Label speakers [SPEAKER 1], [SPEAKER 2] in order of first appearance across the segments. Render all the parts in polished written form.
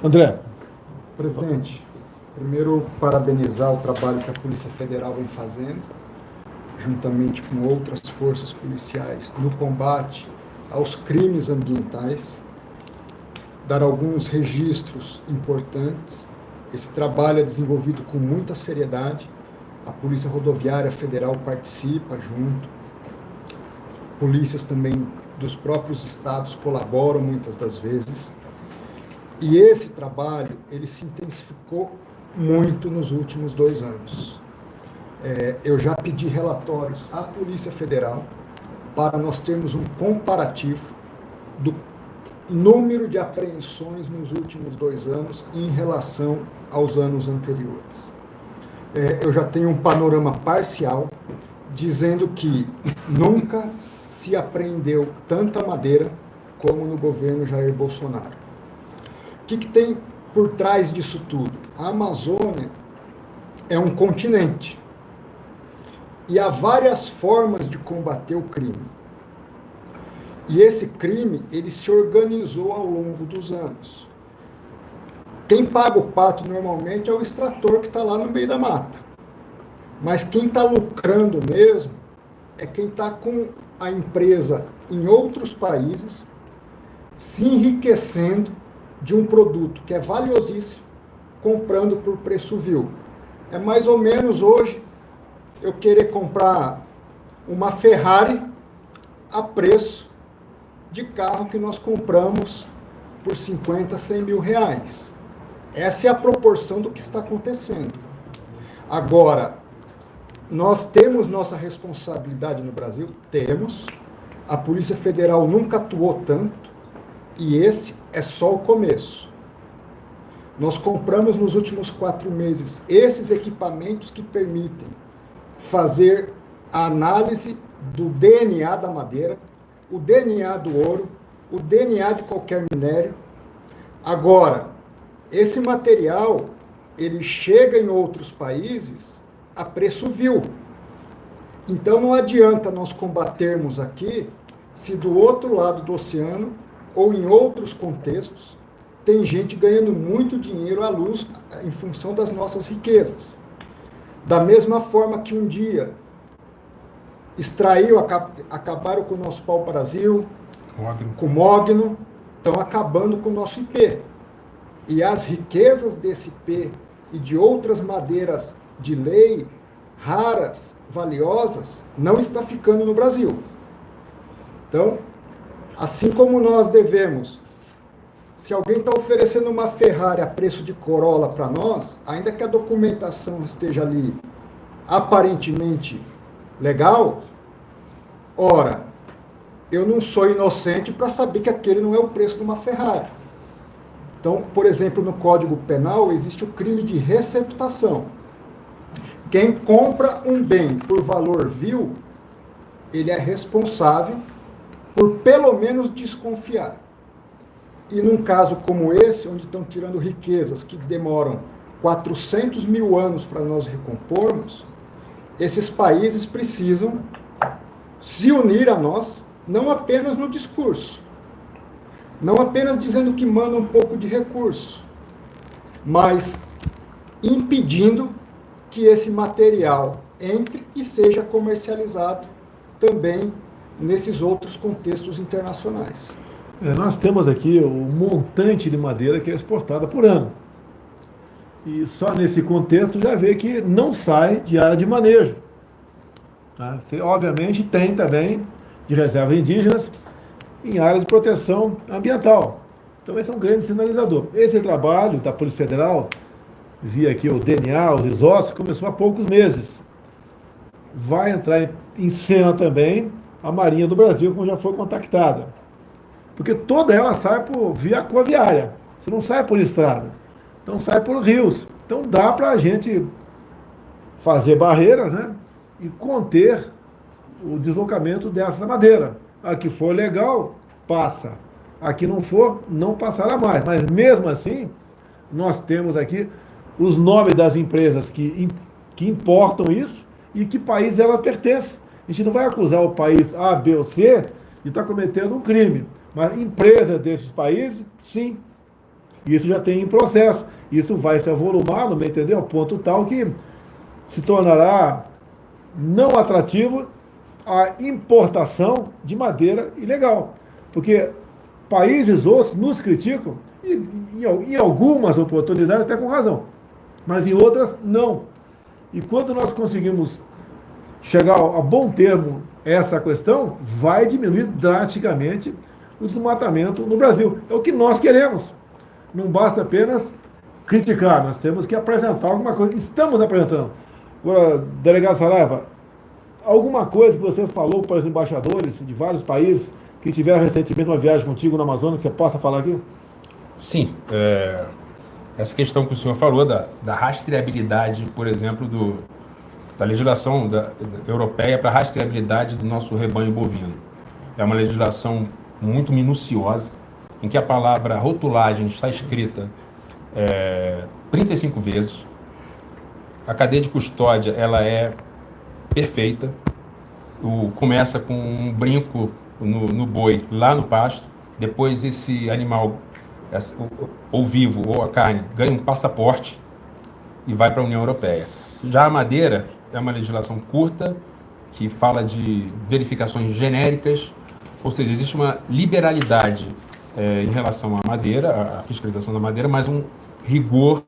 [SPEAKER 1] André.
[SPEAKER 2] Presidente, primeiro parabenizar o trabalho que a Polícia Federal vem fazendo, juntamente com outras forças policiais, no combate aos crimes ambientais, dar alguns registros importantes. Esse trabalho é desenvolvido com muita seriedade, a Polícia Rodoviária Federal participa junto, polícias também dos próprios estados colaboram muitas das vezes, e esse trabalho ele se intensificou muito nos últimos 2 anos. Eu já pedi relatórios à Polícia Federal para nós termos um comparativo do número de apreensões nos últimos 2 anos em relação aos anos anteriores. Eu já tenho um panorama parcial dizendo que nunca se apreendeu tanta madeira como no governo Jair Bolsonaro. O que tem por trás disso tudo? A Amazônia é um continente e há várias formas de combater o crime. E esse crime, ele se organizou ao longo dos anos. Quem paga o pato normalmente é o extrator que está lá no meio da mata. Mas quem está lucrando mesmo é quem está com a empresa em outros países se enriquecendo de um produto que é valiosíssimo, comprando por preço vil. É mais ou menos hoje eu querer comprar uma Ferrari a preço de carro que nós compramos por 50, 100 mil reais. Essa é a proporção do que está acontecendo. Agora, nós temos nossa responsabilidade no Brasil? Temos. A Polícia Federal nunca atuou tanto e esse é só o começo. Nós compramos nos últimos 4 meses esses equipamentos que permitem fazer a análise do DNA da madeira, o DNA do ouro, o DNA de qualquer minério. Agora, esse material, ele chega em outros países a preço vil. Então não adianta nós combatermos aqui se do outro lado do oceano ou em outros contextos tem gente ganhando muito dinheiro à luz em função das nossas riquezas. Da mesma forma que um dia acabaram com o nosso pau-brasil, com o mogno, estão acabando com o nosso IP. E as riquezas desse IP e de outras madeiras de lei, raras, valiosas, não está ficando no Brasil. Então, assim como nós devemos, se alguém está oferecendo uma Ferrari a preço de Corolla para nós, ainda que a documentação esteja ali aparentemente legal, ora, eu não sou inocente para saber que aquele não é o preço de uma Ferrari. Então, por exemplo, no Código Penal existe o crime de receptação. Quem compra um bem por valor vil, ele é responsável por pelo menos desconfiar. E num caso como esse, onde estão tirando riquezas que demoram 400 mil anos para nós recompormos, esses países precisam se unir a nós, não apenas no discurso, não apenas dizendo que manda um pouco de recurso, mas impedindo que esse material entre e seja comercializado também nesses outros contextos internacionais.
[SPEAKER 1] Nós temos aqui o montante de madeira que é exportada por ano. E só nesse contexto já vê que não sai de área de manejo. Tá? Você, obviamente, tem também de reservas indígenas em área de proteção ambiental. Então esse é um grande sinalizador. Esse trabalho da Polícia Federal, via aqui o DNA, os isócios, começou há poucos meses. Vai entrar em cena também a Marinha do Brasil, como já foi contactada. Porque toda ela sai por via aquaviária, você não sai por estrada, então sai por rios. Então dá para a gente fazer barreiras, né, e conter o deslocamento dessa madeira. A que for legal, passa. A que não for, não passará mais. Mas mesmo assim, nós temos aqui os nomes das empresas que importam isso e que país ela pertence. A gente não vai acusar o país A, B ou C de estar cometendo um crime. Mas empresas desses países, sim. Isso já tem em processo. Isso vai se avolumar, não me entendeu? A ponto tal que se tornará não atrativo a importação de madeira ilegal. Porque países outros nos criticam, e em algumas oportunidades até com razão, mas em outras não. E quando nós conseguimos chegar a bom termo essa questão, vai diminuir drasticamente o desmatamento no Brasil. É o que nós queremos. Não basta apenas criticar, nós temos que apresentar alguma coisa. Estamos apresentando. Agora, delegado Saraiva, alguma coisa que você falou para os embaixadores de vários países que tiveram recentemente uma viagem contigo no Amazonas, que você possa falar aqui?
[SPEAKER 3] Sim. Essa questão que o senhor falou da rastreabilidade, por exemplo, da legislação europeia para a rastreabilidade do nosso rebanho bovino. É uma legislação muito minuciosa, em que a palavra rotulagem está escrita 35 vezes. A cadeia de custódia ela é perfeita. Começa com um brinco no boi lá no pasto, depois esse animal, ou vivo ou a carne, ganha um passaporte e vai para a União Europeia. Já a madeira é uma legislação curta, que fala de verificações genéricas, ou seja, existe uma liberalidade em relação à madeira, à fiscalização da madeira, mas um rigor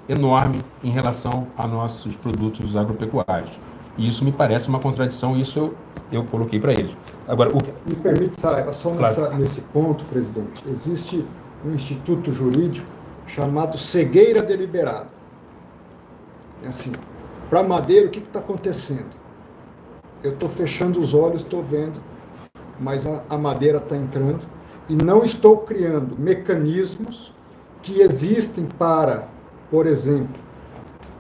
[SPEAKER 3] enorme em relação a nossos produtos agropecuários. E isso me parece uma contradição, isso eu coloquei para eles. Agora,
[SPEAKER 2] Me permite, Saraiva, só
[SPEAKER 3] Claro.
[SPEAKER 2] nesse ponto, presidente, existe um instituto jurídico chamado cegueira deliberada. É assim, para madeira, o que está acontecendo? Eu estou fechando os olhos, estou vendo, mas a madeira está entrando e não estou criando mecanismos que existem para, por exemplo,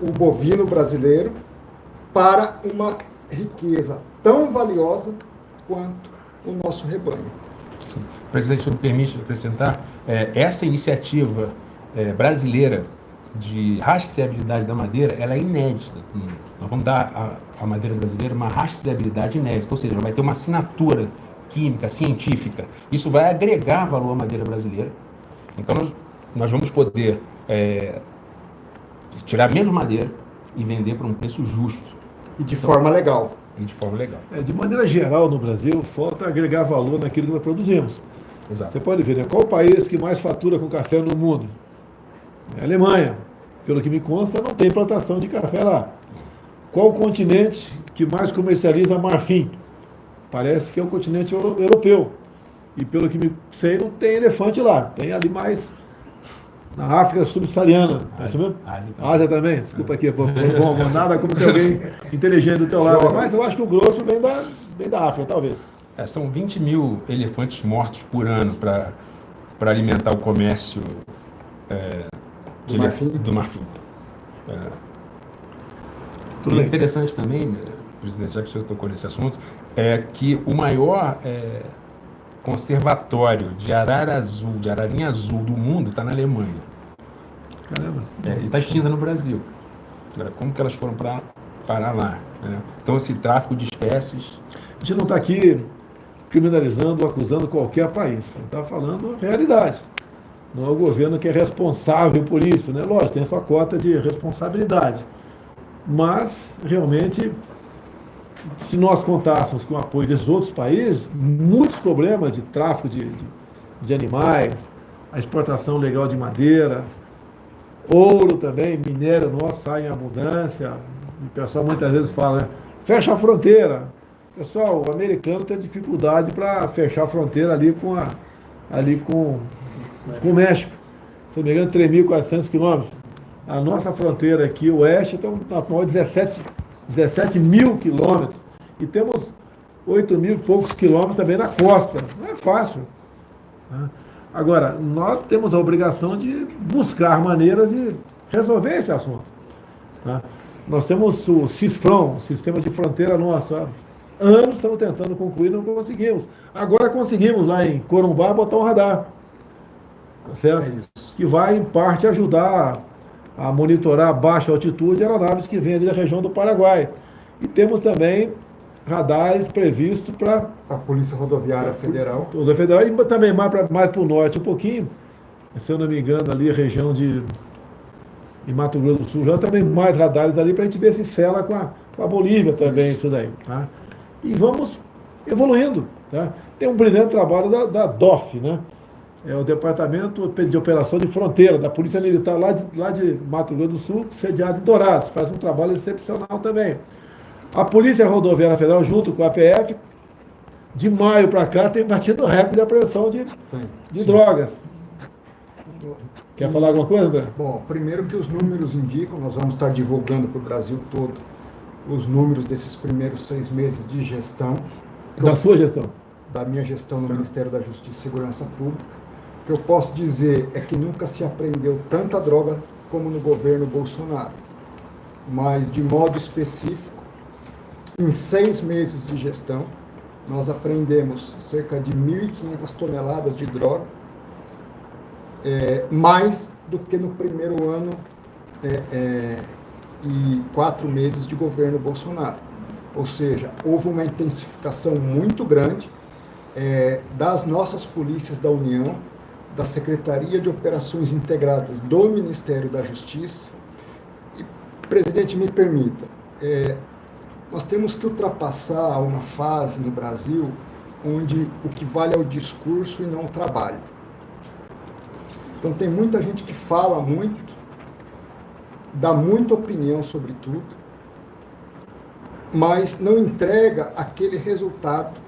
[SPEAKER 2] o bovino brasileiro, para uma riqueza tão valiosa quanto o nosso rebanho.
[SPEAKER 3] Presidente, se me permite acrescentar, essa iniciativa brasileira de rastreabilidade da madeira, ela é inédita. Nós vamos dar à madeira brasileira uma rastreabilidade inédita, ou seja, ela vai ter uma assinatura química, científica. Isso vai agregar valor à madeira brasileira. Então, nós vamos poder tirar menos madeira e vender por um preço justo.
[SPEAKER 2] E de forma legal.
[SPEAKER 3] E de forma legal.
[SPEAKER 1] De maneira geral, no Brasil, falta agregar valor naquilo que nós produzimos.
[SPEAKER 3] Exato.
[SPEAKER 1] Você pode ver, né? Qual o país que mais fatura com café no mundo? É a Alemanha. Pelo que me consta, não tem plantação de café lá. Qual o continente que mais comercializa marfim? Parece que é o continente europeu. E pelo que me sei, não tem elefante lá. Tem ali mais na África subsaariana. É isso mesmo? Ásia também. Desculpa aqui, bom, nada como ter alguém inteligente do teu lado. Mas eu acho que o grosso vem da África, talvez.
[SPEAKER 3] São 20 mil elefantes mortos por ano para alimentar o comércio do marfim.
[SPEAKER 1] Tudo
[SPEAKER 3] E
[SPEAKER 1] bem.
[SPEAKER 3] interessante também, presidente, já que o senhor tocou nesse assunto, é que o maior conservatório de ararinha azul do mundo está na Alemanha.
[SPEAKER 1] Caramba.
[SPEAKER 3] E está extinta no Brasil. Agora, como que elas foram parar lá? Né? Então, esse tráfico de espécies...
[SPEAKER 1] A gente não está aqui criminalizando ou acusando qualquer país. A gente está falando a realidade. Não é o governo que é responsável por isso, né? Lógico, tem a sua cota de responsabilidade. Mas, realmente, se nós contássemos com o apoio desses outros países, muitos problemas de tráfico de animais, a exportação legal de madeira, ouro também, minério nosso sai em abundância. O pessoal muitas vezes fala, né? Fecha a fronteira. Pessoal, o americano tem dificuldade para fechar a fronteira ali com o México. Se não me engano, 3.400 quilômetros. A nossa fronteira aqui, o oeste, está maior de 17 mil quilômetros. E temos 8 mil e poucos quilômetros também na costa. Não é fácil. Né? Agora, nós temos a obrigação de buscar maneiras de resolver esse assunto. Tá? Nós temos o CISFRON, o Sistema de Fronteira Nosso. Anos estamos tentando concluir, não conseguimos. Agora conseguimos lá em Corumbá botar um radar. Tá certo? Que vai, em parte, ajudar a monitorar a baixa altitude aeronaves que vêm ali da região do Paraguai. E temos também radares previstos para
[SPEAKER 2] A Polícia Rodoviária Federal.
[SPEAKER 1] e também mais para o norte um pouquinho, se eu não me engano, ali a região de Mato Grosso do Sul, já também mais radares ali para a gente ver se sela com a Bolívia também, isso daí. Tá? E vamos evoluindo. Tá? Tem um brilhante trabalho da DOF, né? É o Departamento de Operação de Fronteira, da Polícia Militar lá de Mato Grosso do Sul, sediado em Dourados, faz um trabalho excepcional também. A Polícia Rodoviária Federal, junto com a APF, de maio para cá, tem batido recorde de apreensão de drogas. Quer falar alguma coisa, André?
[SPEAKER 2] Bom, primeiro que os números indicam, nós vamos estar divulgando para o Brasil todo os números desses primeiros 6 meses de gestão.
[SPEAKER 1] Da sua gestão?
[SPEAKER 2] Da minha gestão no Ministério da Justiça e Segurança Pública. O que eu posso dizer é que nunca se apreendeu tanta droga como no governo Bolsonaro. Mas, de modo específico, em 6 meses de gestão, nós apreendemos cerca de 1.500 toneladas de droga, mais do que no primeiro ano e 4 meses de governo Bolsonaro. Ou seja, houve uma intensificação muito grande das nossas polícias da União, da Secretaria de Operações Integradas do Ministério da Justiça. E, presidente, me permita, nós temos que ultrapassar uma fase no Brasil onde o que vale é o discurso e não o trabalho. Então tem muita gente que fala muito, dá muita opinião sobre tudo, mas não entrega aquele resultado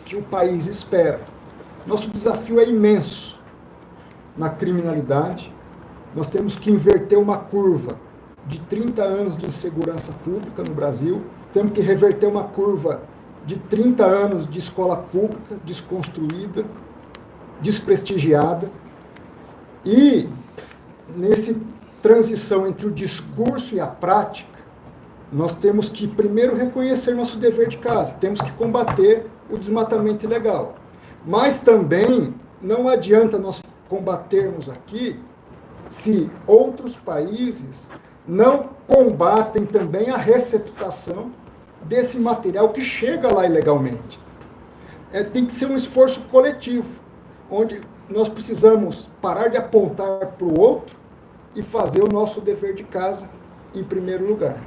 [SPEAKER 2] que o país espera. Nosso desafio é imenso na criminalidade. Nós temos que inverter uma curva de 30 anos de insegurança pública no Brasil, temos que reverter uma curva de 30 anos de escola pública desconstruída, desprestigiada, e nessa transição entre o discurso e a prática, nós temos que primeiro reconhecer nosso dever de casa, temos que combater o desmatamento ilegal. Mas também não adianta nós combatermos aqui se outros países não combatem também a receptação desse material que chega lá ilegalmente. Tem que ser um esforço coletivo, onde nós precisamos parar de apontar para o outro e fazer o nosso dever de casa em primeiro lugar.